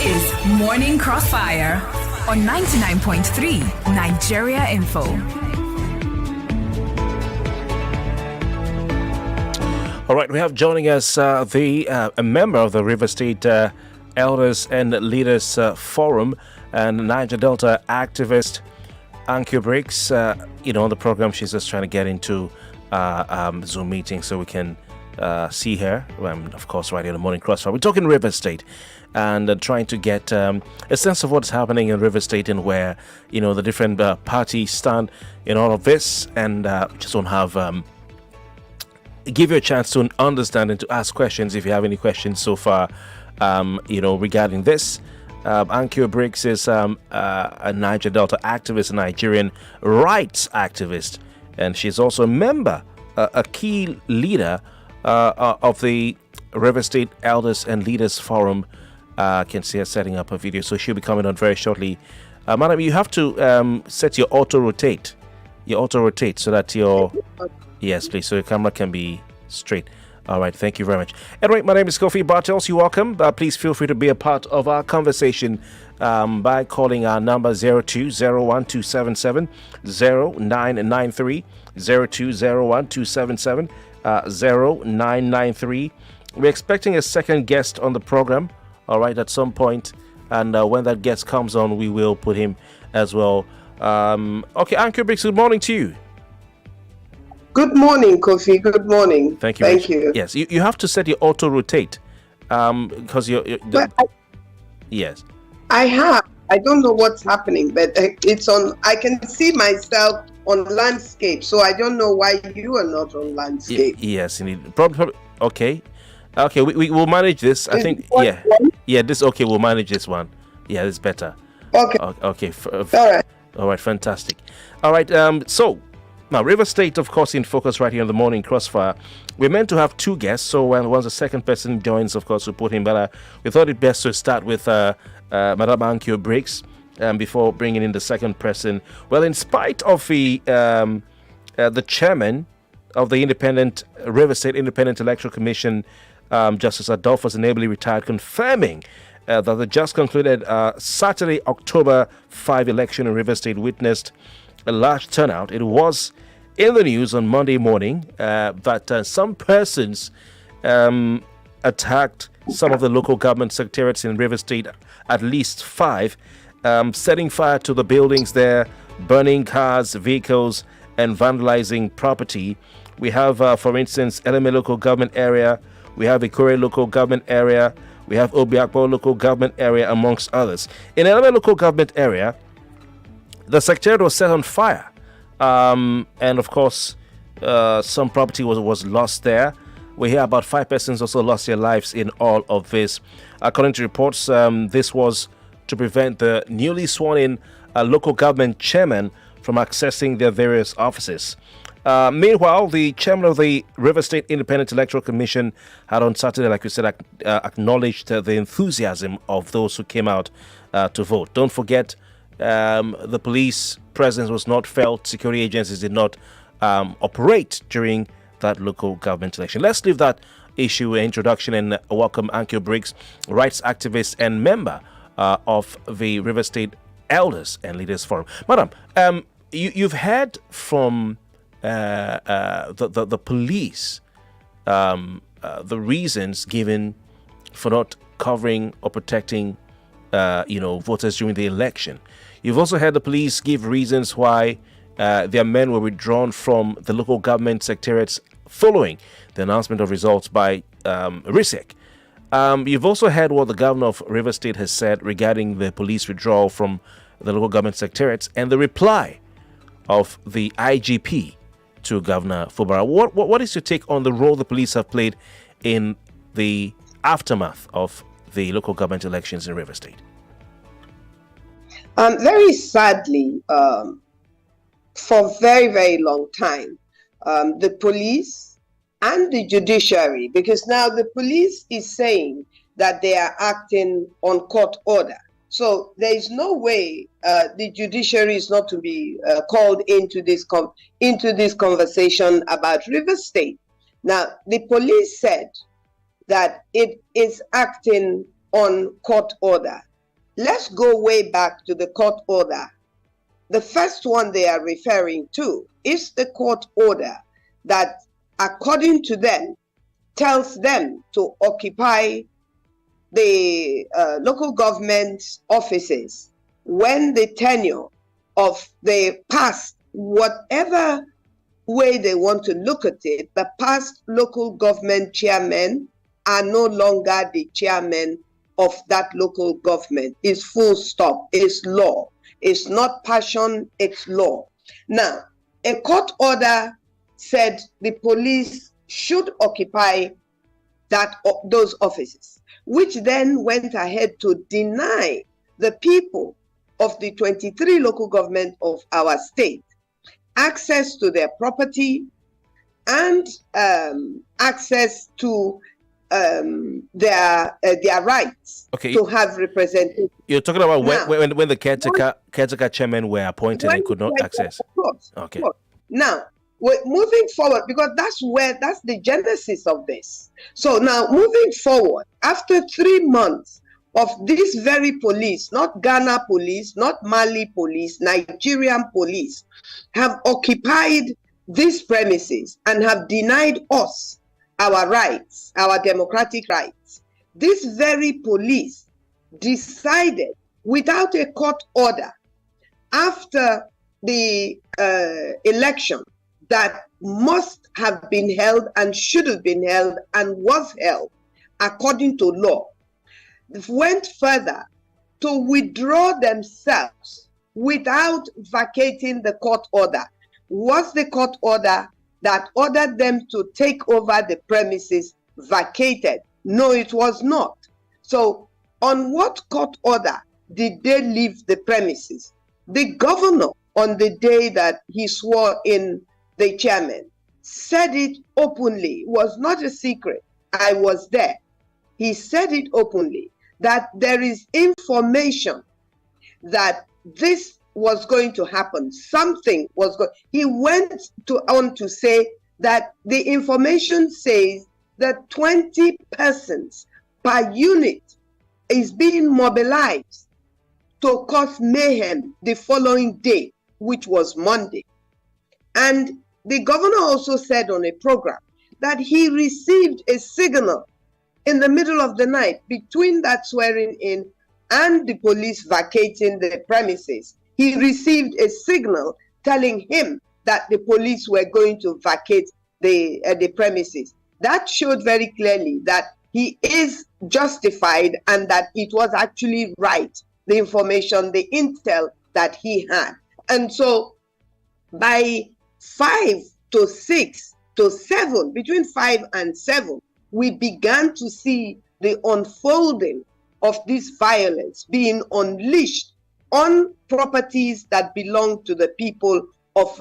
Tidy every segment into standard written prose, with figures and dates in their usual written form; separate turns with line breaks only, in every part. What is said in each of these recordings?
is Morning Crossfire on 99.3 Nigeria Info.
All right, we have joining us a member of the River State Elders and Leaders Forum and Niger Delta activist Annkio Briggs. On the program, she's just trying to get into Zoom meeting so we can see her. Of course, right here in the Morning Crossfire. We're talking River State and trying to get a sense of what's happening in River State and where, the different parties stand in all of this. And just want to have give you a chance to understand and to ask questions if you have any questions so far, regarding this. Annkio Briggs is a Niger Delta activist, a Nigerian rights activist, and she's also a member, a key leader of the River State Elders and Leaders Forum. I can see her setting up a video, so she'll be coming on very shortly. Madam, you have to set your auto-rotate so that your... Yes, please, so your camera can be straight. All right, thank you very much. Anyway, my name is Kofi Bartels. You're welcome. Please feel free to be a part of our conversation by calling our number 0201-277-0993, 0201-277-0993. We're expecting a second guest on the program, all right, at some point. And when that guest comes on, we will put him as well. Okay, Annkio Briggs, good morning to you.
Good morning, Kofi. Good morning.
Thank you.
Thank you.
Yes, you have to set your auto-rotate because yes.
I have. I don't know what's happening, but it's on. I can see myself on landscape, so I don't know why you are not on landscape.
Yes, indeed. Probably. Okay. We will manage this. I think. Yeah. This. Okay, we'll manage this one. Yeah, it's better.
Okay.
Okay.
All right.
All right. Fantastic. All right. So. Now, River State, of course, in focus right here on the Morning Crossfire. We're meant to have two guests, so once the second person joins, of course, we'll put him. But we thought it best to start with Madam Annkio Briggs before bringing in the second person. Well, in spite of the chairman of the River State Independent Electoral Commission, Justice Adolphus Enably retired, confirming that the just concluded Saturday, October 5 election in River State witnessed a large turnout. It was in the news on Monday morning that some persons attacked some of the local government secretariats in River State, at least 5, setting fire to the buildings there, burning cars, vehicles, and vandalizing property. We have, for instance, Eleme local government area, we have Ikore local government area, we have Obiakpo local government area, amongst others. In Eleme local government area, the secretariat was set on fire, and of course, some property was lost there. We hear about 5 persons also lost their lives in all of this. According to reports, this was to prevent the newly sworn-in local government chairman from accessing their various offices. Meanwhile, the chairman of the River State Independent Electoral Commission had on Saturday, like we said, acknowledged the enthusiasm of those who came out to vote. Don't forget, the police presence was not felt. Security agencies did not operate during that local government election. Let's leave that issue introduction and welcome Annkio Briggs, rights activist and member of the River State Elders and Leaders Forum. Madam, you've heard from the police the reasons given for not covering or protecting voters during the election. You've also had the police give reasons why their men were withdrawn from the local government secretariats following the announcement of results by RISEC. You've also heard what the governor of River State has said regarding the police withdrawal from the local government secretariats and the reply of the IGP to Governor Fubara. What is your take on the role the police have played in the aftermath of the local government elections in River State?
Very sadly, for a very, very long time, the police and the judiciary, because now the police is saying that they are acting on court order. So there is no way the judiciary is not to be called into this conversation about River State. Now, the police said that it is acting on court order. let's go way back to the court order. The first one they are referring to is the court order that, according to them, tells them to occupy the local government offices when the tenure of the past, whatever way they want to look at it, the past local government chairmen are no longer the chairman of that local government. It's full stop. It's law. It's not passion, it's law. Now, a court order said the police should occupy those offices, which then went ahead to deny the people of the 23 local government of our state access to their property and access to their rights to have representation.
You're talking about when the caretaker chairmen were appointed and could not access.
Of course.
Okay.
Of course. Now, we're moving forward because that's the genesis of this. So now moving forward, after 3 months of this very police, not Ghana police, not Mali police, Nigerian police, have occupied these premises and have denied us our rights, our democratic rights. This very police decided without a court order after the election that must have been held and should have been held and was held according to law, went further to withdraw themselves without vacating the court order. Was the court order that ordered them to take over the premises vacated? No, it was not. So on what court order did they leave the premises? The governor, on the day that he swore in the chairman, said it openly. It was not a secret. I was there. He said it openly that there is information that this was going to happen. Something was going. He went on to say that the information says that 20 persons per unit is being mobilized to cause mayhem the following day, which was Monday. And the governor also said on a program that he received a signal in the middle of the night between that swearing in and the police vacating the premises. He received a signal telling him that the police were going to vacate the premises. That showed very clearly that he is justified and that it was actually right, the information, the intel that he had. And so by 5 to 6 to 7, between 5 and 7, we began to see the unfolding of this violence being unleashed on properties that belong to the people of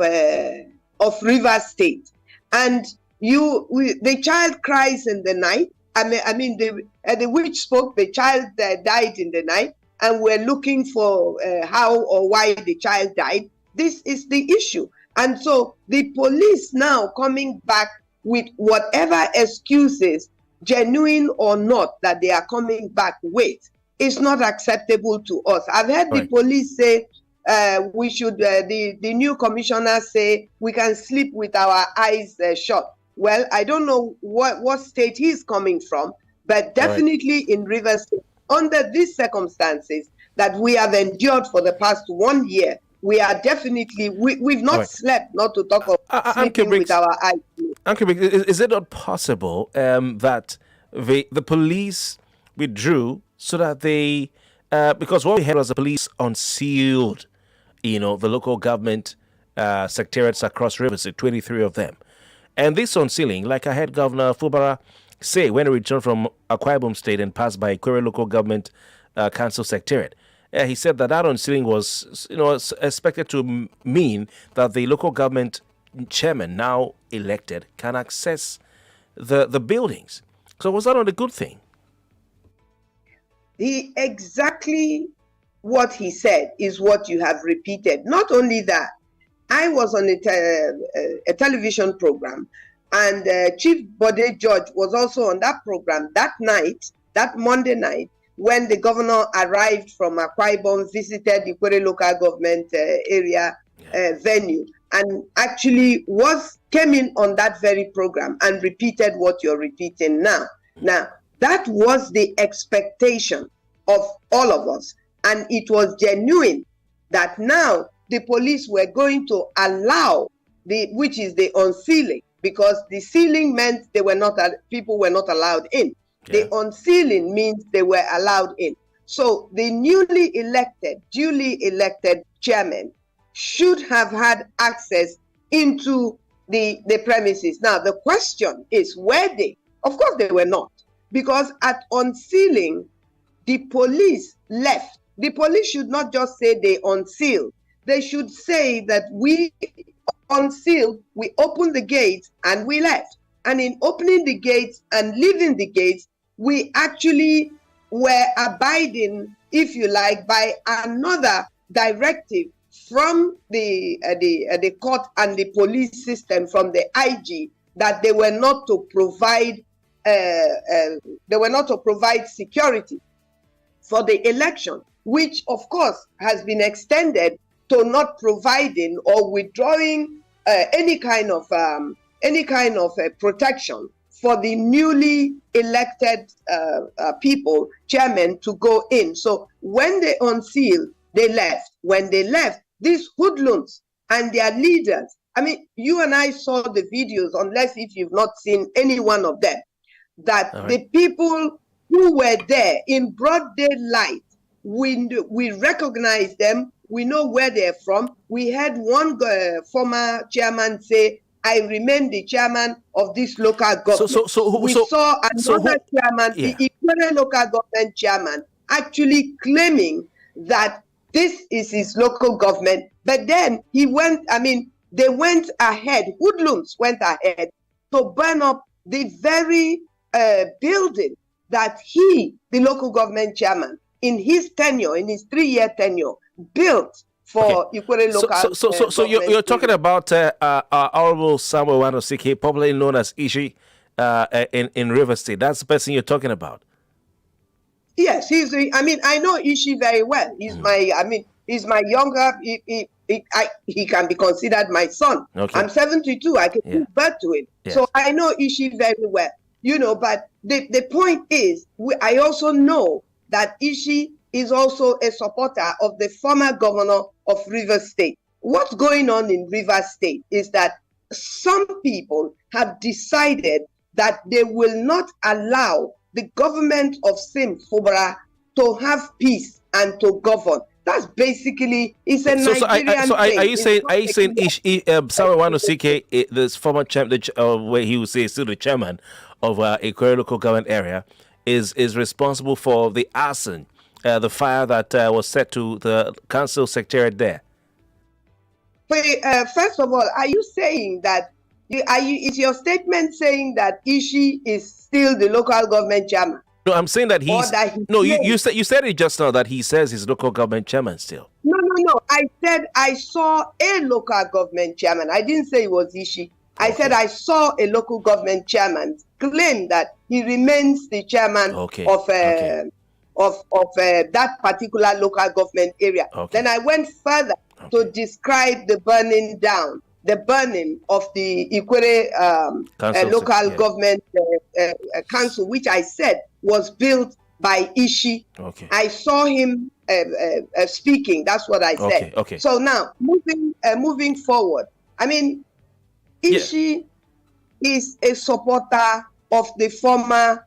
Rivers State. And the child cries in the night. I mean, the witch spoke. The child died in the night, and we're looking for how or why the child died. This is the issue. And so the police now coming back with whatever excuses, genuine or not, that they are coming back with, is not acceptable to us. I've heard the police say we should, the new commissioner say we can sleep with our eyes shut. Well, I don't know what state he's coming from, but definitely in Rivers, under these circumstances that we have endured for the past 1 year, we are definitely, we've not slept, not to talk of sleeping with our eyes.
Annkio, is it not possible that the police withdrew so that they, because what we had was the police unsealed, the local government secretariats across Rivers, 23 of them. And this unsealing, like I heard Governor Fubara say when he returned from Akwa Ibom State and passed by Kwere Local Government Council Secretariat, he said that unsealing was, expected to mean that the local government chairman, now elected, can access the buildings. So was that not a good thing?
Exactly what he said is what you have repeated. Not only that, I was on a television program, and Chief Bode George was also on that program that night, that Monday night, when the governor arrived from Akwa Ibom, visited the Ikwere local government area venue, and actually came in on that very program and repeated what you're repeating now. Now, that was the expectation of all of us, and it was genuine that now the police were going to allow which is the unsealing, because the sealing meant people were not allowed in. Yeah. The unsealing means they were allowed in. So the duly elected chairman should have had access into the premises. Now, the question is, were they? Of course they were not, because at unsealing, the police left. The police should not just say they unsealed. They should say that we unsealed, we opened the gates and we left. And in opening the gates and leaving the gates, we actually were abiding, if you like, by another directive from the court and the police system, from the IG, that they were not to provide security for the election, which of course has been extended to not providing or withdrawing any kind of protection for the newly elected people, chairman, to go in. So when they unsealed, they left. When they left, these hoodlums and their leaders, I mean, you and I saw the videos, unless if you've not seen any one of them, that the people who were there in broad daylight, we recognize them. We know where they're from. We had one former chairman say, I remain the chairman of this local government. We saw another chairman, the Ikwere local government chairman, actually claiming that this is his local government. But then they went ahead, hoodlums went ahead to burn up the very building that the local government chairman, in his tenure, in his 3-year tenure, built for Ikwere local.
So you're talking about Honorable Samuel Nwanosike, popularly known as Ishi, in River State. That's the person you're talking about.
Yes, I know Ishi very well. He's my younger. He can be considered my son. Okay. I'm 72. I can give birth to him. Yes. So I know Ishi very well. But the point is, I also know that Ishi is also a supporter of the former governor of River State. What's going on in River State is that some people have decided that they will not allow the government of Sim Fubara to have peace and to govern. That's basically, it's a Nigerian thing. Are you saying
Samuel Nwanosike, this former chairman, where he would say still the chairman of Ikwere local government area, is responsible for the arson, the fire that was set to the council secretariat there?
First of all, are you saying that, is your statement saying that Ishi is still the local government chairman?
No, I'm saying that you said it just now, that he says he's local government chairman still.
No. I said I saw a local government chairman. I didn't say it was Ishi. I said I saw a local government chairman claim that he remains the chairman of that particular local government area. Okay. Then I went further to describe the burning of the Ikwere local government council, which I said was built by Ishi. Okay. I saw him speaking. That's what I said. Okay. So now, moving forward, Ishi is a supporter of the former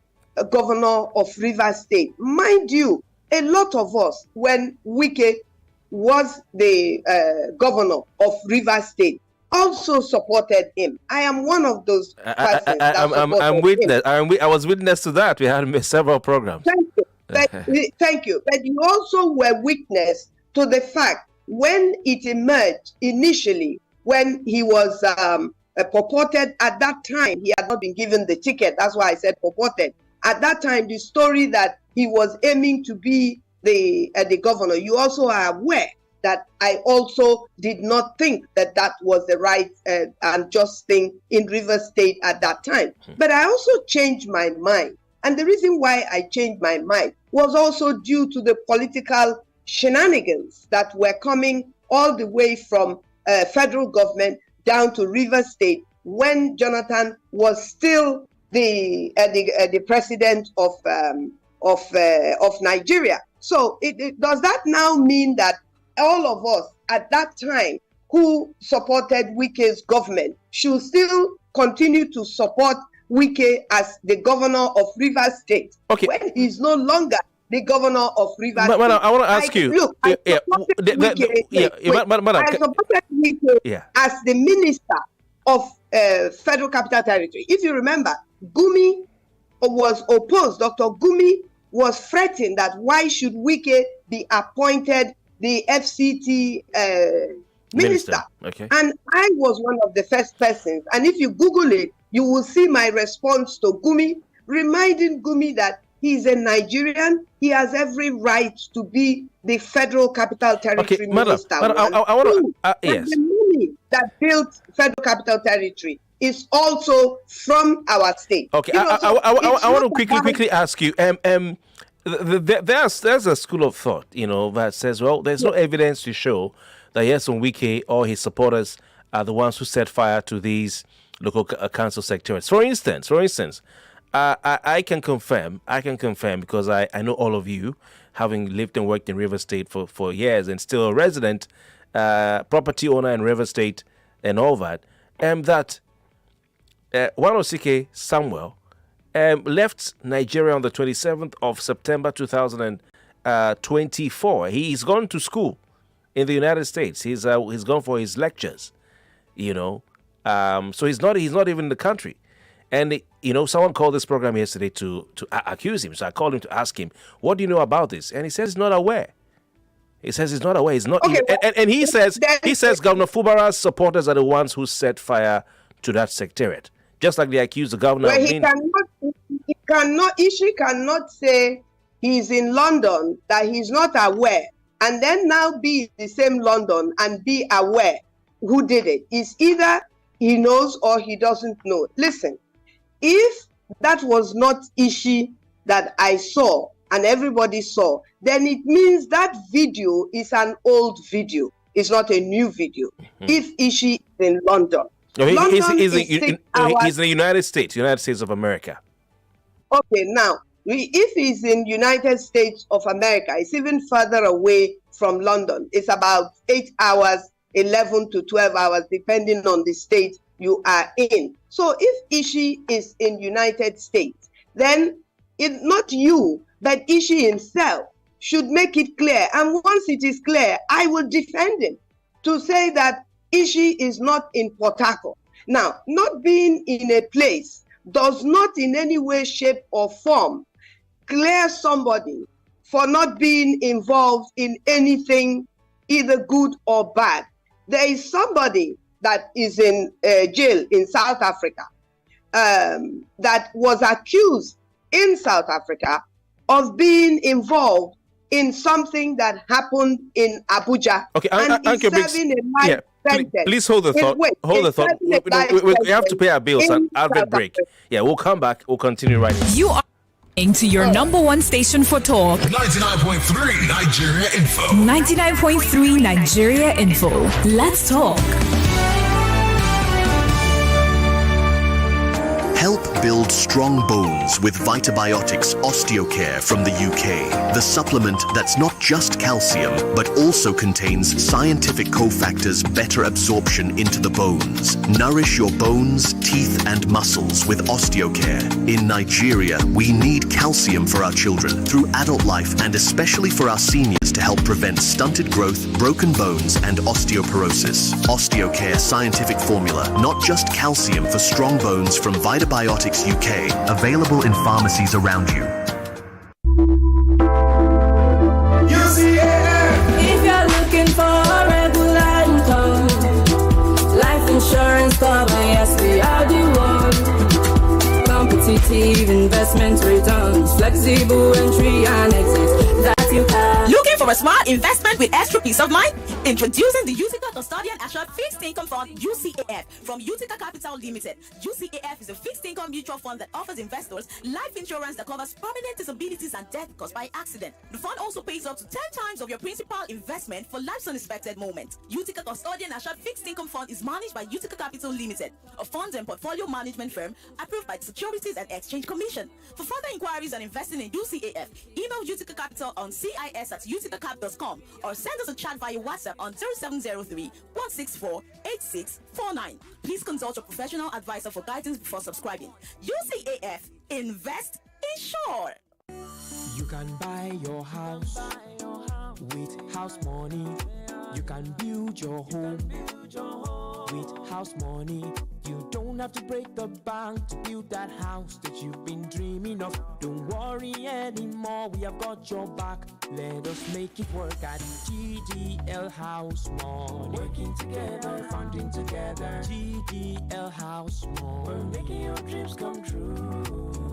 governor of River State. Mind you, a lot of us, when Wike was the governor of River State, also supported him. I am one of those persons.
I'm witness. I was witness to that. We had several programs.
Thank you. But you also were witness to the fact when it emerged initially, when he was purported at that time, he had not been given the ticket. That's why I said purported. At that time, the story that he was aiming to be the governor, you also are aware that I also did not think that was the right and just thing in River State at that time. But I also changed my mind And the reason why I changed my mind was also due to the political shenanigans that were coming all the way from federal government down to Rivers State when Jonathan was still the president of Nigeria. So does that now mean that all of us at that time who supported Wike's government should still continue to support Wike as the governor of Rivers State when he's no longer the governor of Rivers State?
I want to ask you.
Look, I supported Wike as the minister of Federal Capital Territory. If you remember, Gumi was opposed. Dr. Gumi was fretting that why should Wike be appointed the FCT minister.
Okay.
And I was one of the first persons. And if you Google it, you will see my response to Gumi, reminding Gumi that he's a Nigerian. He has every right to be the Federal Capital Territory minister.
I want to, yes.
The money that built Federal Capital Territory is also from our state.
Okay, I want to quickly ask you. There's a school of thought, that says, well, there's no evidence to show that Nyesom Wike or his supporters are the ones who set fire to these local council secretariats. For instance, I can confirm because I know all of you, having lived and worked in River State for years and still a resident, property owner in River State and all that, that Nwanosike Samuel left Nigeria on the 27th of September 2024. He's gone to school in the United States. He's gone for his lectures, so he's not even in the country. And someone called this program yesterday to accuse him. So I called him to ask him, what do you know about this? And he says he's not aware. He says he's not aware. He's not. Okay, and he says Governor Fubara's supporters are the ones who set fire to that secretariat, just like they accuse the governor.
Well, Ishi cannot say he's in London that he's not aware, and then now be in the same London and be aware who did it. It's either he knows or he doesn't know. Listen, if that was not Ishi that I saw and everybody saw, then it means that video is an old video. It's not a new video. Mm-hmm. If Ishi is in London.
No, he's in the United States of America.
Okay, now, if he's in United States of America, it's even further away from London. It's about 8 hours, 11 to 12 hours, depending on the state you are in. So if Ishi is in United States, then it's not you, but Ishi himself should make it clear. And once it is clear, I will defend him to say that Ishi is not in Port Harcourt. Now, not being in a place does not in any way, shape, or form clear somebody for not being involved in anything, either good or bad. There is somebody that is in jail in South Africa that was accused in South Africa of being involved in something that happened in Abuja.
Okay,
and is serving a life sentence.
Please hold the thought. Hold the thought. We have to pay our bills. I'll get break. Yeah, we'll come back. We'll continue right now.
You are to your number one station for talk.
99.3 Nigeria Info.
99.3 Nigeria Info. Let's talk.
Help build strong bones with Vitabiotics Osteocare from the UK. The supplement that's not just calcium, but also contains scientific cofactors better absorption into the bones. Nourish your bones, teeth, and muscles with Osteocare. In Nigeria, we need calcium for our children through adult life and especially for our seniors to help prevent stunted growth, broken bones, and osteoporosis. Osteocare scientific formula, not just calcium for strong bones from Vitabiotics UK, available in pharmacies around you.
If you're looking for a regular income, life insurance cover, yes, we are the one. Competitive investment returns, flexible entry and exit that you can.
Looking for for a smart investment with extra peace of mind? Introducing the Utica Custodian Assured Fixed Income Fund UCAF from Utica Capital Limited. UCAF is a fixed income mutual fund that offers investors life insurance that covers permanent disabilities and death caused by accident. The fund also pays up to 10 times of your principal investment for life's unexpected moments. Utica Custodian Assured Fixed Income Fund is managed by Utica Capital Limited, a fund and portfolio management firm approved by the Securities and Exchange Commission. For further inquiries on investing in UCAF, email Utica Capital on cis@uticacap.com or send us a chat via WhatsApp on 0703 164 8649. Please consult your professional advisor for guidance before subscribing. UCAF, invest, insure.
You can buy your house with house money. You can build your home with house money. You don't have to break the bank to build that house that you've been dreaming of. Don't worry anymore, we have got your back. Let us make it work at GDL House Money. Working together, funding together. GDL House Money. We're making your dreams come true.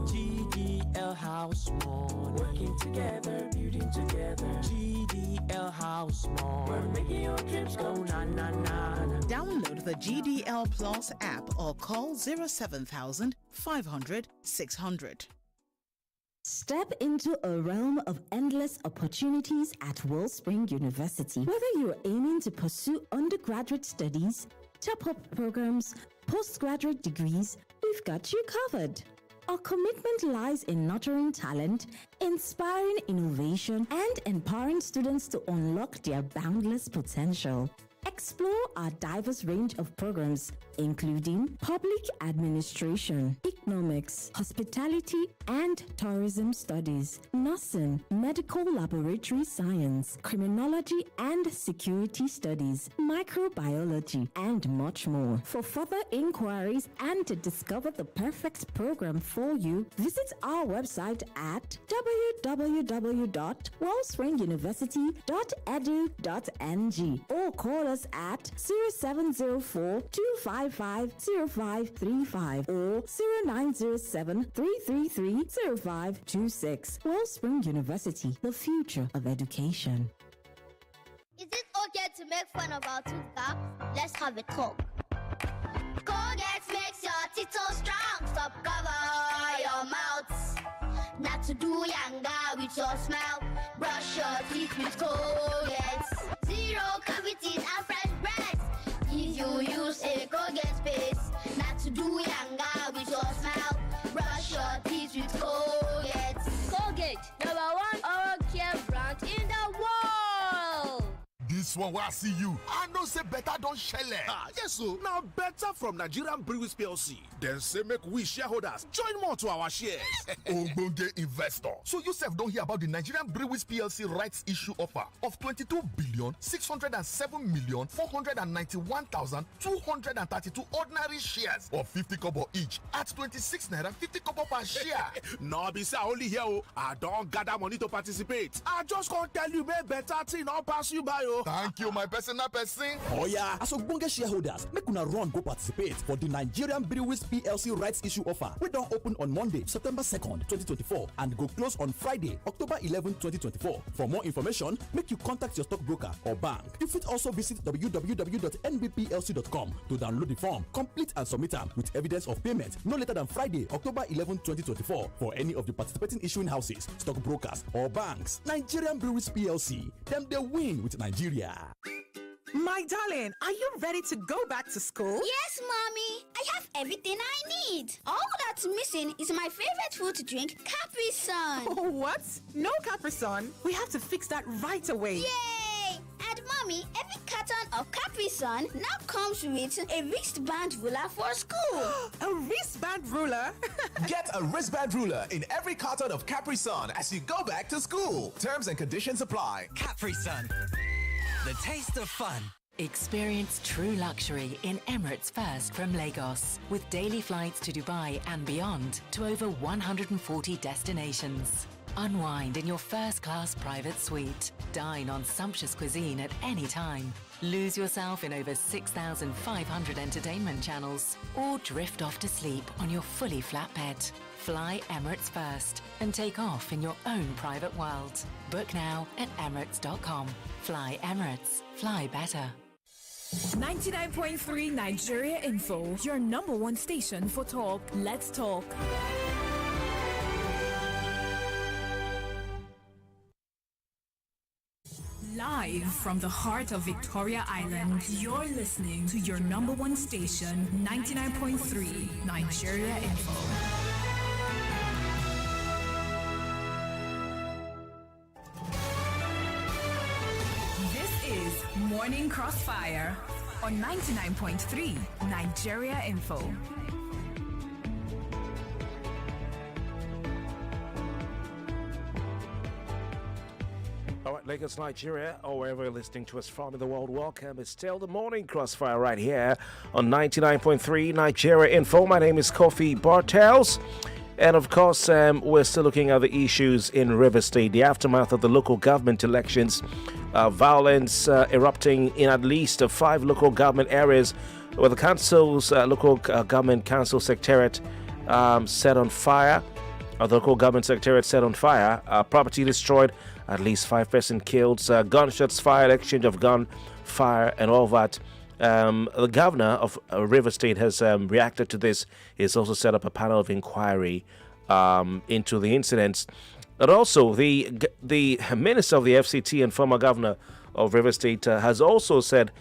GDL House Money. Working together, building together. GDL House Money. We're making your dreams go na na na.
Download the GDL Plus app or call 07000 500 600.
Step into a realm of endless opportunities at Wellspring University. Whether you're aiming to pursue undergraduate studies, top-up programs, postgraduate degrees, we've got you covered. Our commitment lies in nurturing talent, inspiring innovation, and empowering students to unlock their boundless potential. Explore our diverse range of programs, including public administration, economics, hospitality and tourism studies, nursing, medical laboratory science, criminology and security studies, microbiology, and much more. For further inquiries and to discover the perfect program for you, visit our website at www.wellspringuniversity.edu.ng or call us at 0704-255-0535 or 0907-333-0526. Wellspring University, the future of education.
Is it okay to make fun of our tooth gap? Let's have a talk. Colgate makes your teeth so strong. Stop cover your mouth. Not to do younger with your smile. Brush your teeth with Colgate. Zero cavities and fresh breath. If you use a Colgate paste. Not to do younger with your smile. Brush your teeth with Colgate. Colgate, #1 oral care brand in the world.
This one where I see you. I know say better don't shell.
Yes, so now better from Nigerian Briggs PLC. Then say make we shareholders join more to our shares.
Ogbonge investor. So you sef don't hear about the Nigerian Briggs PLC rights issue offer of 22,607,491,232 ordinary shares of 50 kobo each at 26 naira 50 kobo per share.
No be say only here. I don't gather money to participate. I just can't tell you make better thing all pass you by.
Thank you, my personal person.
Oh yeah, as Ogbonge shareholders, make una run go participate for the Nigerian Brewers PLC rights issue offer. We don't open on Monday, September 2nd, 2024 and go close on Friday, October 11, 2024. For more information, make you contact your stockbroker or bank. You fit also visit www.nbplc.com to download the form, complete and submit them with evidence of payment no later than Friday, October 11, 2024 for any of the participating issuing houses, stockbrokers or banks. Nigerian Brewers PLC, them they win with Nigeria.
My darling, are you ready to go back to school?
Yes, Mommy. I have everything I need. All that's missing is my favorite food to drink, Capri Sun.
Oh, what? No Capri Sun? We have to fix that right away.
Yay! And Mommy, every carton of Capri Sun now comes with a wristband ruler for school.
A wristband ruler?
Get a wristband ruler in every carton of Capri Sun as you go back to school. Terms and conditions apply.
Capri Sun. The taste of fun. Experience true luxury in Emirates First from Lagos with daily flights to Dubai and beyond to over 140 destinations. Unwind in your first-class private suite. Dine on sumptuous cuisine at any time. Lose yourself in over 6,500 entertainment channels. Or drift off to sleep on your fully flat bed. Fly Emirates first and take off in your own private world. Book now at emirates.com. Fly Emirates. Fly better.
99.3 Nigeria Info, your number one station for talk. Let's talk. Live from the heart of Victoria Island, you're listening to your number one station, 99.3 Nigeria Info. This is Morning Crossfire on 99.3 Nigeria Info.
All right, Lagos, Nigeria, or wherever you're listening to us from in the world, welcome. It's still the Morning Crossfire right here on 99.3 Nigeria Info. My name is Kofi Bartels. And of course, we're still looking at the issues in River State, the aftermath of the local government elections, violence erupting in at least 5 local government areas, where the council's local government council secretariat set on fire. The local government secretariat set on fire, property destroyed, at least 5 persons killed, gunshots fired, exchange of gunfire, and all that. The governor of River State has reacted to this. He's also set up a panel of inquiry into the incidents. But also, the minister of the FCT and former governor of River State has also said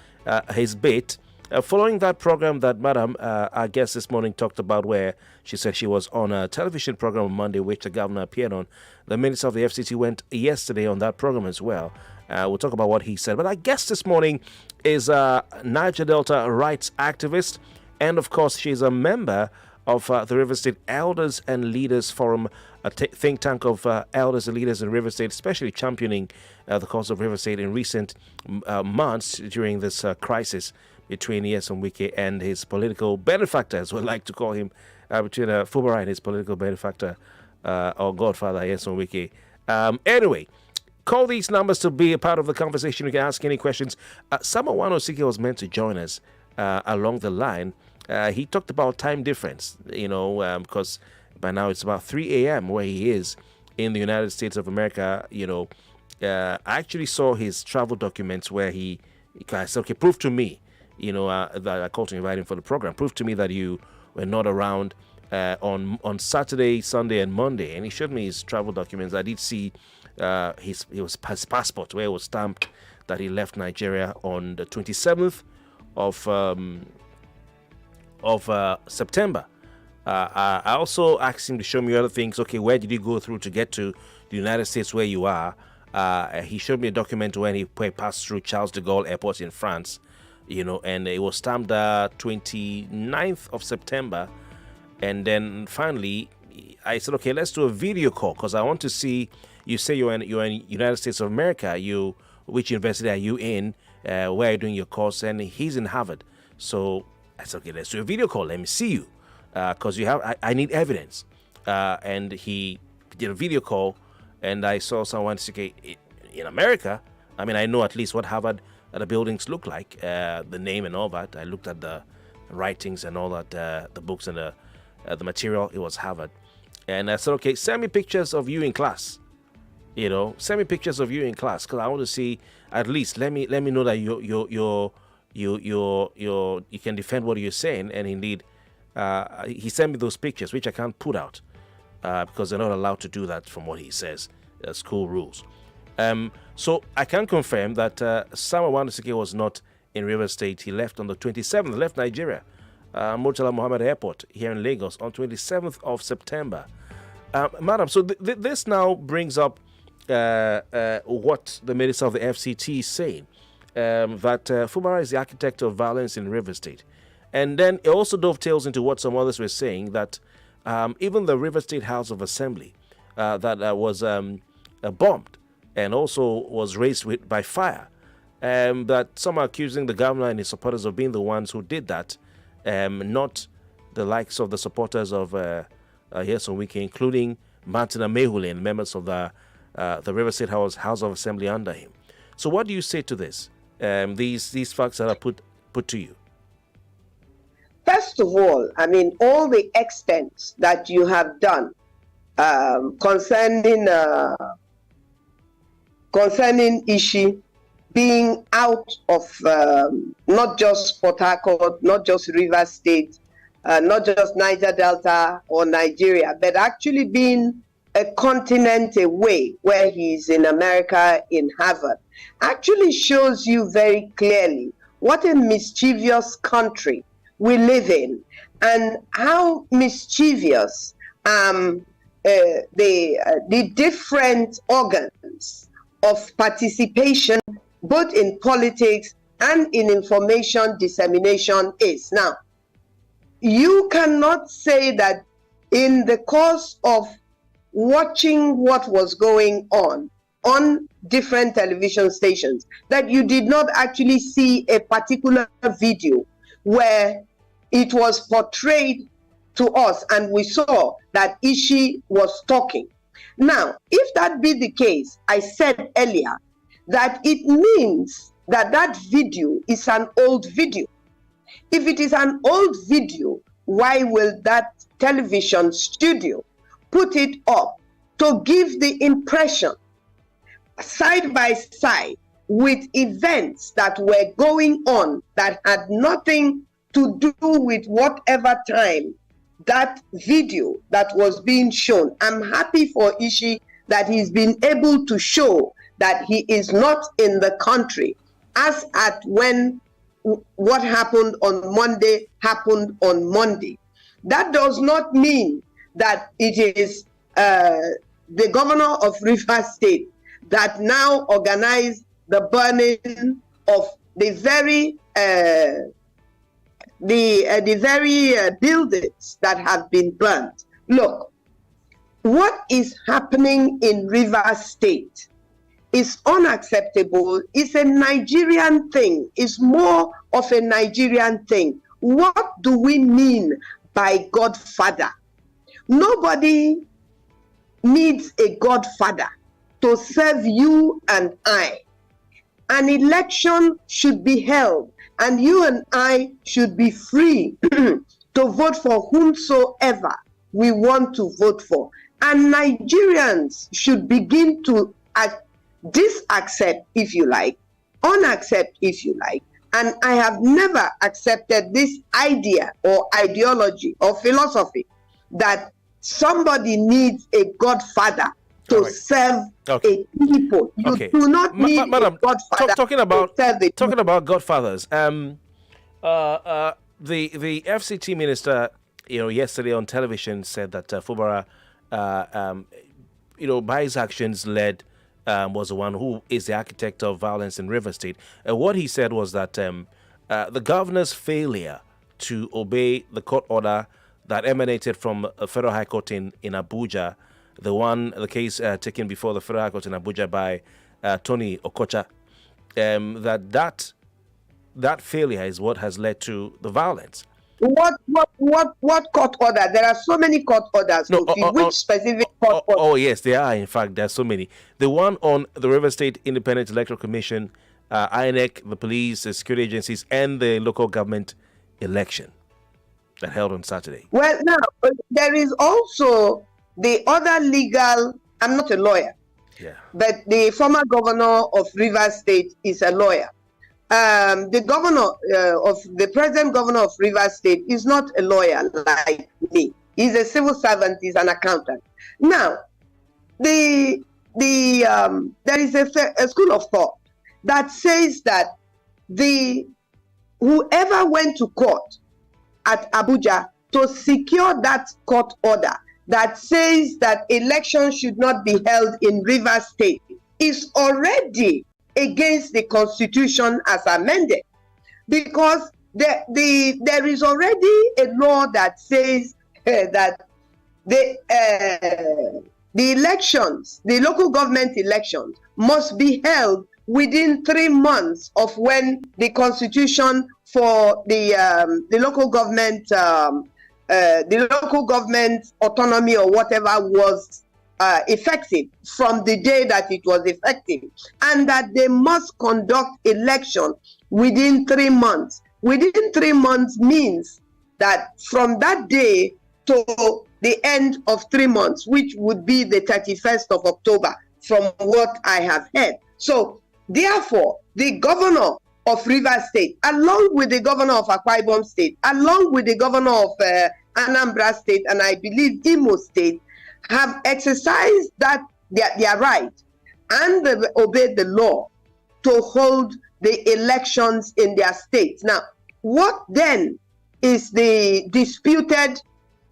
his bit. Following that program that Madam, our guest this morning talked about, where she said she was on a television program on Monday, which the governor appeared on, the minister of the FCT went yesterday on that program as well. We'll talk about what he said. But our guest this morning is a Niger Delta rights activist, and of course, she's a member of the River State Elders and Leaders Forum, a think tank of elders and leaders in River State, especially championing the cause of River State in recent months during this crisis between Nwanosike and his political benefactor, as we like to call him, between Fubara and his political benefactor or godfather, Nwanosike. Anyway, call these numbers to be a part of the conversation. You can ask any questions. Nwanosike was meant to join us along the line. He talked about time difference, because by now it's about 3 a.m. where he is in the United States of America. I actually saw his travel documents where he said, okay, prove to me, that I called to invite him for the program. Prove to me that you were not around on Saturday, Sunday, and Monday. And he showed me his travel documents. I did see his passport where it was stamped that he left Nigeria on the 27th of September. I also asked him to show me other things. Okay, where did you go through to get to the United States where you are? He showed me a document when he passed through Charles de Gaulle Airport in France, and it was stamped 29th of September. And then finally, I said, okay, let's do a video call because I want to see. You say you're in United States of America. Which university are you in? Where are you doing your course? And he's in Harvard. So I said, okay, let's do a video call. Let me see you, because I need evidence. And he did a video call, and I saw someone say, in America. I mean, I know at least what Harvard the buildings look like, the name and all that. I looked at the writings and all that, the books and the material. It was Harvard, and I said, okay, send me pictures of you in class. Send me pictures of you in class because I want to see at least. Let me know that you can defend what you're saying. And indeed, he sent me those pictures, which I can't put out because they're not allowed to do that from what he says. School rules. So I can confirm that Nwanosike was not in River State. He left on the 27th, left Nigeria, Murtala Mohammed Airport here in Lagos on 27th of September. Madam, so this now brings up what the minister of the FCT is saying, that Fubara is the architect of violence in River State. And then it also dovetails into what some others were saying, that even the River State House of Assembly that was bombed and also was razed by fire, that some are accusing the governor and his supporters of being the ones who did that, not the likes of the supporters of Nwanosike, including Martin Amehule and members of the River State House of Assembly under him. So what do you say to this? These facts that are put to you.
First of all, I mean, all the extent that you have done concerning Ishi being out of not just Port Harcourt, not just River State, not just Niger Delta or Nigeria, but actually being a continent away where he's in America, in Harvard, actually shows you very clearly what a mischievous country we live in and how mischievous the different organs of participation both in politics and in information dissemination is. Now, you cannot say that in the course of watching what was going on different television stations that you did not actually see a particular video where it was portrayed to us and we saw that Ishi was talking. Now, if that be the case, I said earlier that it means that that video is an old video. If it is an old video, why will that television studio put it up to give the impression side by side with events that were going on that had nothing to do with whatever time that video that was being shown? I'm happy for Ishi that he's been able to show that he is not in the country as at when what happened on Monday happened on Monday. That does not mean that it is the governor of River State that now organized the burning of the very buildings that have been burnt. Look, what is happening in River State is unacceptable. It's a Nigerian thing. It's more of a Nigerian thing. What do we mean by godfather? Nobody needs a godfather to serve you and I. An election should be held and you and I should be free to vote for whomsoever we want to vote for. And Nigerians should begin to disaccept, if you like, unaccept, if you like. And I have never accepted this idea or ideology or philosophy that somebody needs a godfather to serve a people. You do not need a godfather
talking about godfathers.
The
FCT minister, yesterday on television said that Fubara, by his actions led, was the one who is the architect of violence in River State. What he said was that the governor's failure to obey the court order that emanated from a federal high court in Abuja, the case taken before the federal high court in Abuja by Tony Okocha, that failure is what has led to the violence.
What court order? There are so many court orders.
No,
which specific court order?
Oh, yes, there are. In fact, there are so many. The one on the River State Independent Electoral Commission, INEC, the police, the security agencies, and the local government election that held on Saturday.
Well, now, there is also the other legal. I'm not a lawyer, but the former governor of River State is a lawyer. The present governor of River State is not a lawyer like me. He's a civil servant. He's an accountant. Now, there is a school of thought that says that whoever went to court at Abuja to secure that court order that says that elections should not be held in River State is already against the Constitution as amended, because there is already a law that says that the elections, the local government elections, must be held within 3 months of when the Constitution for the local government autonomy or whatever was effective from the day that it was effective, and that they must conduct election within 3 months. Within 3 months means that from that day to the end of 3 months, which would be the 31st of October, from what I have heard. So, therefore, the governor of Rivers State, along with the governor of Akwa Ibom State, along with the governor of Anambra State, and I believe Imo State, have exercised that their right and obeyed the law to hold the elections in their states. Now, what then is the disputed,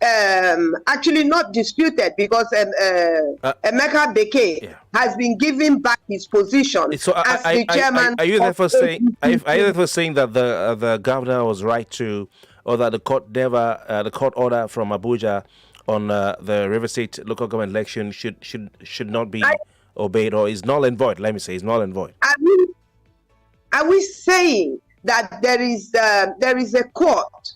actually not disputed, because Emeka Beke has been given back his position as the chairman.
Are you therefore saying? Are you therefore saying that the governor was right to, or that the court never, the court order from Abuja on the River State local government election should not be obeyed, or is null and void? Let me say, is null and void.
Are we saying that there is a court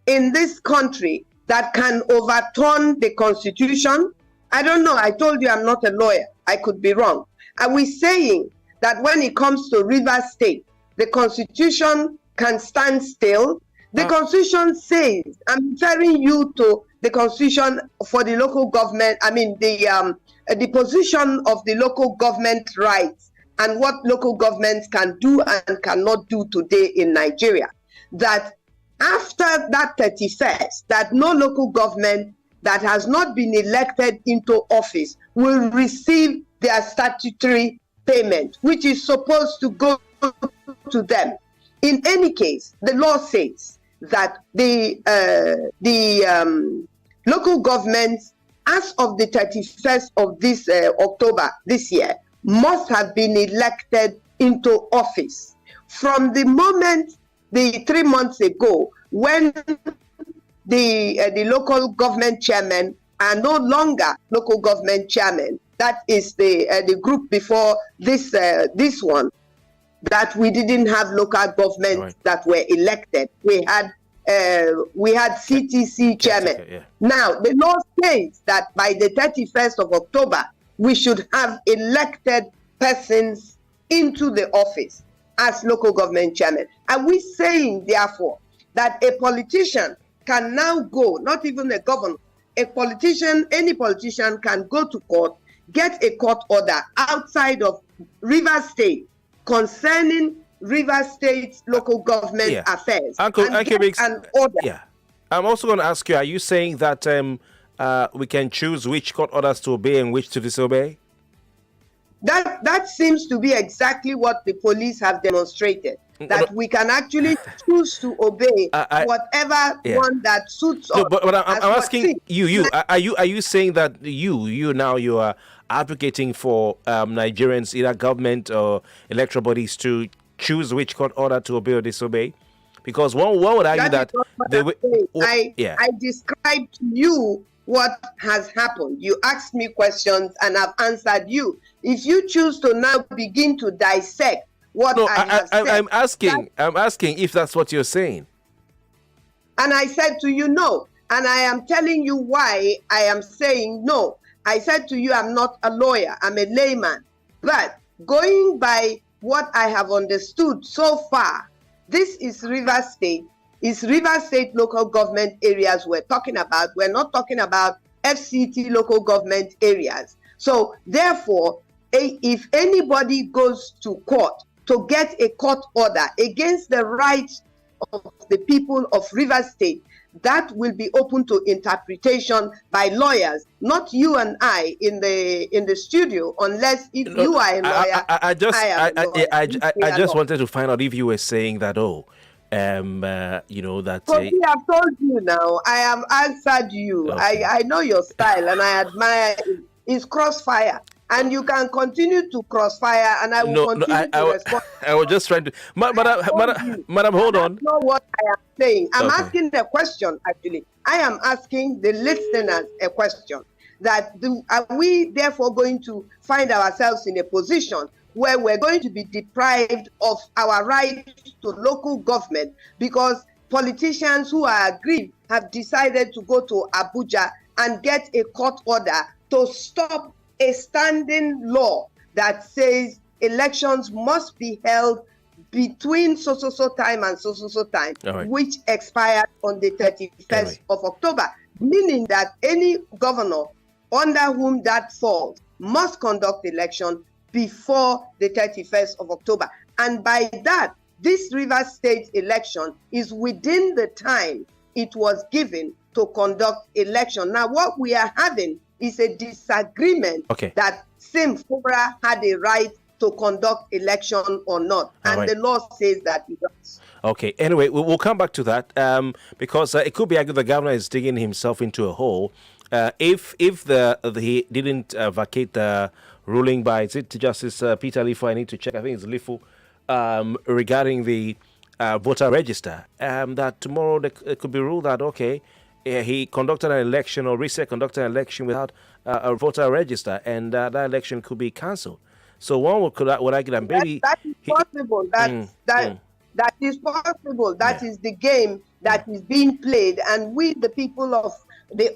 in this country that can overturn the Constitution? I don't know. I told you I'm not a lawyer. I could be wrong. Are we saying that when it comes to Rivers State, the Constitution can stand still? The Constitution says, I'm referring you to the Constitution for the local government, I mean the position of the local government rights and what local governments can do and cannot do today in Nigeria. That after that 31st, that no local government that has not been elected into office will receive their statutory payment, which is supposed to go to them. In any case, the law says that the local governments, as of the 31st of this October this year, must have been elected into office. From the moment, the 3 months ago, when the local government chairman are no longer local government chairman, that is the group before this one, that we didn't have local governments that were elected. We had CTC chairman. Now, the law says that by the 31st of October, we should have elected persons into the office as local government chairman. Are we saying, therefore, that a politician can now go, not even a governor, a politician, any politician can go to court, get a court order outside of Rivers State concerning Rivers State's local government affairs, an order?
Yeah. I'm also going to ask you, are you saying that we can choose which court orders to obey and which to disobey?
That seems to be exactly what the police have demonstrated, that we can actually choose to obey whatever one that suits us.
But I'm asking you, are you saying that you are advocating for Nigerians, either government or electoral bodies, to choose which court order to obey or disobey? Because one would argue that
I described to you what has happened. You asked me questions and I've answered you. If you choose to now begin to dissect what I have said,
I'm asking if that's what you're saying.
And I said to you no, and I am telling you why I am saying no. I said to you, I'm not a lawyer, I'm a layman. But going by what I have understood so far, this is Rivers State. It's Rivers State local government areas we're talking about. We're not talking about FCT local government areas. So therefore, if anybody goes to court to get a court order against the rights of the people of Rivers State, that will be open to interpretation by lawyers, not you and I in the studio, unless if you are a lawyer.
I just wanted to find out if you were saying that, that
Kofi, I've told you now. I have answered you. Okay. I know your style and I admire it. It's crossfire. And you can continue to crossfire, and I will continue to respond.
I was just trying to... Madam, hold on.
That's not what I am saying. I'm asking a question, actually. I am asking the listeners a question. Are we therefore going to find ourselves in a position where we're going to be deprived of our right to local government because politicians who are aggrieved have decided to go to Abuja and get a court order to stop a standing law that says elections must be held between so time and so time,
right,
which expired on the 31st of October, meaning that any governor under whom that falls must conduct election before the 31st of October. And by that, this Rivers State election is within the time it was given to conduct election. Now, what we are having is a disagreement that Sim Fubara had a right to conduct election or not. And the law says that it does.
Okay, anyway, we'll come back to that because it could be argued the governor is digging himself into a hole. If he didn't vacate the ruling by, is it Justice Peter Lifu? I need to check. I think it's Lifu regarding the voter register. That tomorrow it could be ruled that he conducted an election or Reset conducted an election without a voter register, and that election could be cancelled. So one would argue that maybe
that is possible. That is possible. That is the game that is being played, and we, the people of the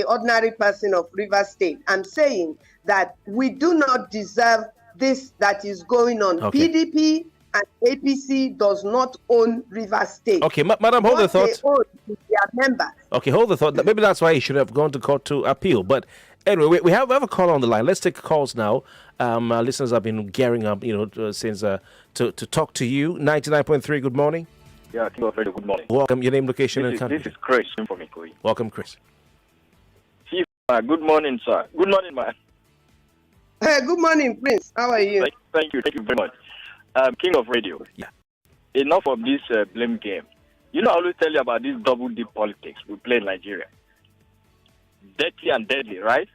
ordinary person of Rivers State, I'm saying that we do not deserve this that is going on. PDP and APC does not own Rivers State.
Okay, Madam, hold the thought.
They own their members.
Okay, hold the thought. Maybe that's why he should have gone to court to appeal. But anyway, we have a call on the line. Let's take calls now. Our listeners have been gearing up, since to talk to you. 99.3. Good morning.
Yeah, good morning.
Welcome. Your name, location, and country.
This is Chris from Ikoyi.
Welcome, Chris.
Chief, good morning, sir. Good morning, man.
Good morning, Prince. How are you?
Thank you very much. King of Radio.
Yeah.
Enough of this blame game. I always tell you about this double deep politics we play in Nigeria. Dirty and deadly, right?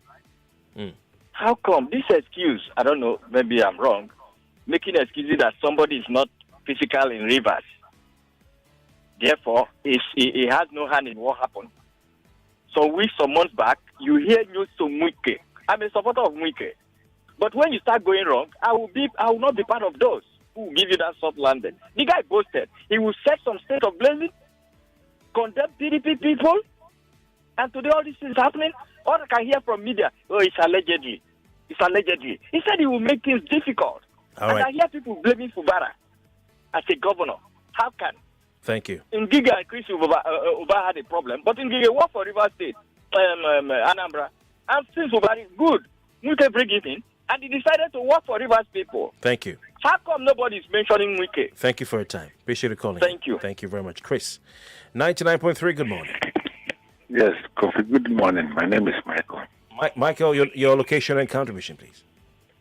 How come this excuse, I don't know, maybe I'm wrong, making excuses that somebody is not physical in Rivers. Therefore, he has no hand in what happened. Some weeks, some months back, you hear news to Mwike. I'm a supporter of Mwike. But when you start going wrong, I will not be part of those who will give you that soft landing. The guy boasted. He will set some state of blazing, condemn PDP people, and today all this is happening. All I can hear from media, it's allegedly. It's allegedly. He said he will make things difficult. I hear people blaming Fubara as a governor. How can?
Thank you.
In Giga and Chris Uba had a problem, but in Giga work for River State, Anambra, and since Uba is good, Mwike bring it in, and he decided to work for Rivers people.
Thank you.
How come nobody is mentioning Mwike?
Thank you for your time. Appreciate you calling.
Thank you.
Thank you very much. Chris, 99.3, good morning.
Yes, Kofi, good morning. My name is Michael.
Michael, your location and contribution, please.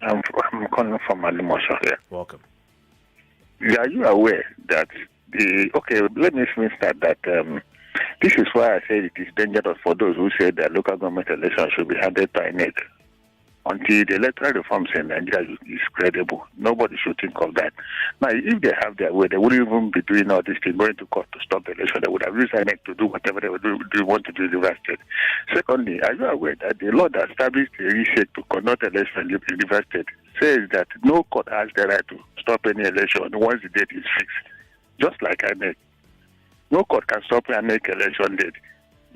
I'm calling from Alimosho here.
Welcome.
Are you aware that let me start that this is why I say it is dangerous for those who say that local government elections should be handled by INEC. Until the electoral reforms in Nigeria is credible, nobody should think of that. Now, if they have their way, they wouldn't even be doing all this thing, going to court to stop the election. They would have used INEC to do whatever they want to do in the Rivers State. Secondly, are you aware that the law that established the reset to conduct election in the Rivers State says that no court has the right to stop any election once the date is fixed? Just like INEC. No court can stop INEC election date.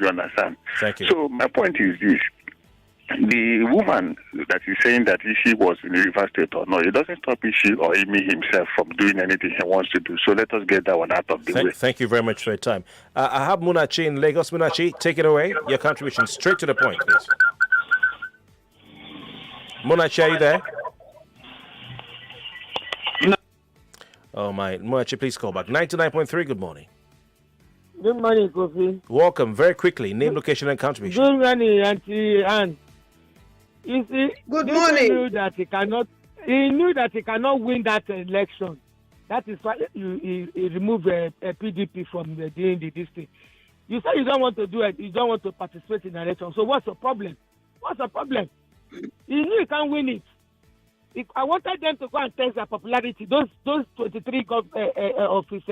You understand?
Thank you.
So my point is this. The woman that is saying that she was in the River State or no, it doesn't stop she or me himself from doing anything he wants to do. So let us get that one out of the way.
Thank you very much for your time. I have Munachi in Lagos. Munachi, take it away. Your contribution straight to the point, please. Munachi, are you there?
No.
Oh, my. Munachi, please call back. 99.3, good morning.
Good morning, Kofi.
Welcome. Very quickly, name, location, and contribution.
Good morning, Auntie Ann. You see,
good morning.
He knew that he cannot win that election. That is why he removed a PDP from doing the district. You say you don't want to do it. You don't want to participate in the election. So what's the problem? He knew he can't win it. I wanted them to go and test their popularity. Those 23 of his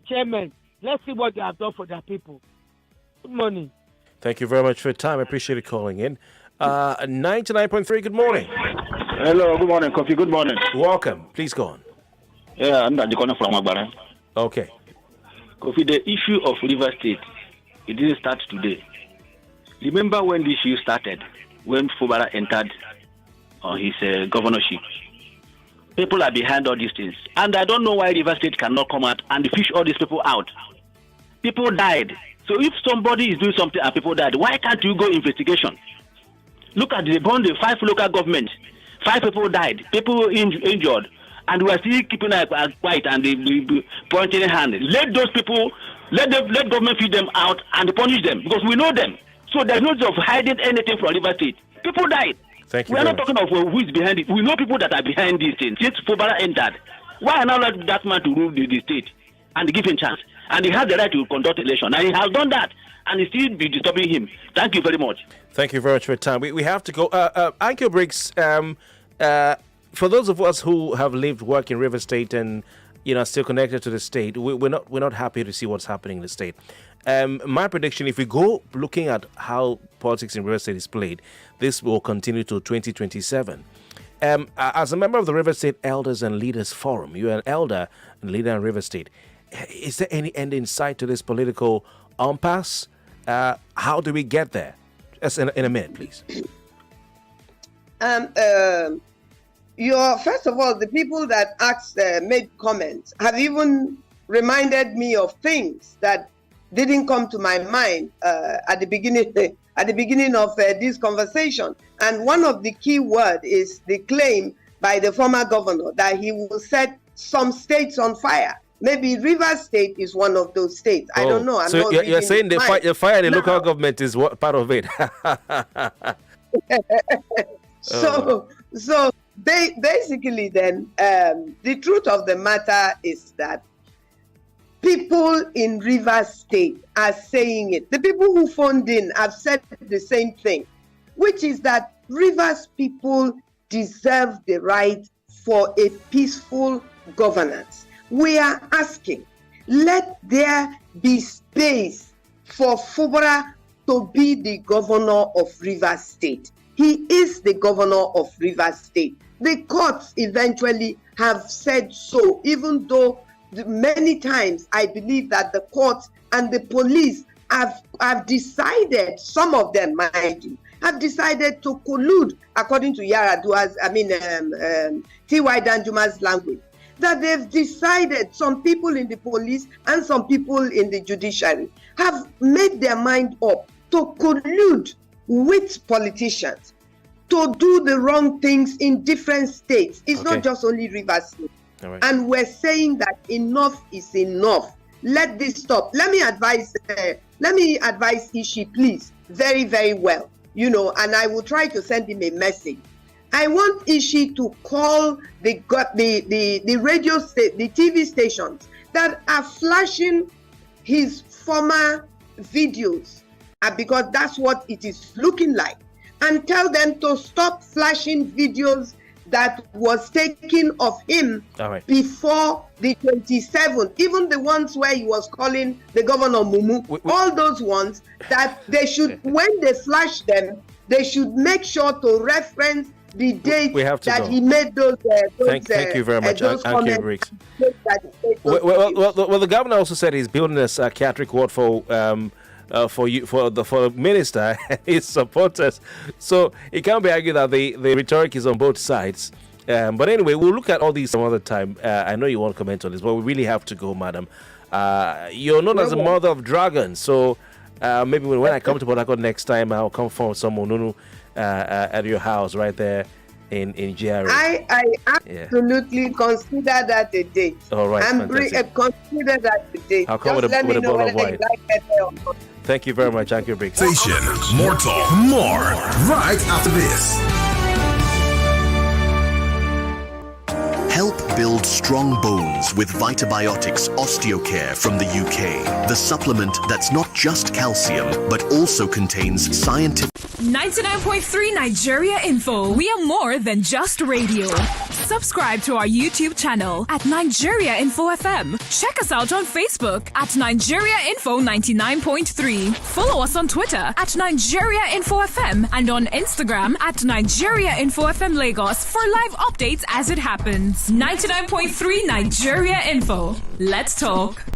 chairmen. Let's see what they have done for their people. Good morning.
Thank you very much for your time. I appreciate you calling in. 99.3, good morning.
Hello, good morning, Kofi. Good morning.
Welcome. Please go on.
Yeah, I'm Dajikona from Agbara.
Okay.
Kofi, the issue of River State, it didn't start today. Remember when the issue started? when Fubara entered on his governorship. People are behind all these things. And I don't know why River State cannot come out and fish all these people out. People died. So if somebody is doing something and people died, why can't you go investigation? Look at the 5 local governments. 5 people died, people injured, and we are still keeping quiet and pointing a hand. Let those people, let government feed them out and punish them because we know them. So there's no need of hiding anything from River State. People died.
Thank you.
We are not talking of who is behind it. We know people that are behind these things. Since Fubara entered, why not let that man to rule the state and give him chance? And he has the right to conduct election, and he has done that, and it still be disturbing him. Thank you very much.
Thank you very much for your time. We have to go. Annkio Briggs, for those of us who have lived, work in River State, and still connected to the state, we're not happy to see what's happening in the state. My prediction, if we go looking at how politics in River State is played, this will continue to 2027. As a member of the River State Elders and Leaders Forum, you're an elder and leader in River State. Is there any end in sight to this political impasse? How do we get there? Just in a minute, please.
First of all, the people that made comments have even reminded me of things that didn't come to my mind at the beginning of this conversation. And one of the key words is the claim by the former governor that he will set some states on fire. Maybe Rivers State is one of those states. I don't know.
So you're saying the fire in the local government is what part of it?
So basically then, the truth of the matter is that people in Rivers State are saying it. The people who phoned in have said the same thing, which is that Rivers people deserve the right for a peaceful governance. We are asking, let there be space for Fubara to be the governor of Rivers State. He is the governor of Rivers State. The courts eventually have said so, even though many times I believe that the courts and the police have decided, some of them, mind you, have decided to collude, according to Yaradua's, T.Y. Danjuma's language, that they've decided, some people in the police and some people in the judiciary have made their mind up to collude with politicians to do the wrong things in different states. It's not just only Rivers State.
Right.
And we're saying that enough is enough. Let this stop. Let me advise Ishi, please, very, very well. And I will try to send him a message. I want Ishi to call the radio the TV stations that are flashing his former videos, because that's what it is looking like, and tell them to stop flashing videos that was taken of him before the 27th, even the ones where he was calling the governor Mumu, all those ones that they should, when they flash them, they should make sure to reference the date that he made those
thank you very much, Annkio Briggs. Well, the governor also said he's building a psychiatric ward for the minister and his supporters. So it can't be argued that the rhetoric is on both sides. But anyway, we'll look at all these some other time. I know you won't comment on this, but we really have to go, madam. You're known as the mother of dragons, so maybe when I come to Port Harcourt next time, I'll come for some Onunu at your house right there in GRA.
I absolutely consider that a date.
All right,
consider that a date.
I'll come with a bottle of wine. Thank you very much, Annkio Briggs.
Station, more talk, more right after this.
Help build strong bones with Vitabiotics Osteocare from the UK. The supplement that's not just calcium, but also contains scientific...
99.3 Nigeria Info. We are more than just radio. Subscribe to our YouTube channel at Nigeria Info FM. Check us out on Facebook at Nigeria Info 99.3. Follow us on Twitter at Nigeria Info FM and on Instagram at Nigeria Info FM Lagos for live updates as it happens. 99.3 Nigeria Info. Let's talk.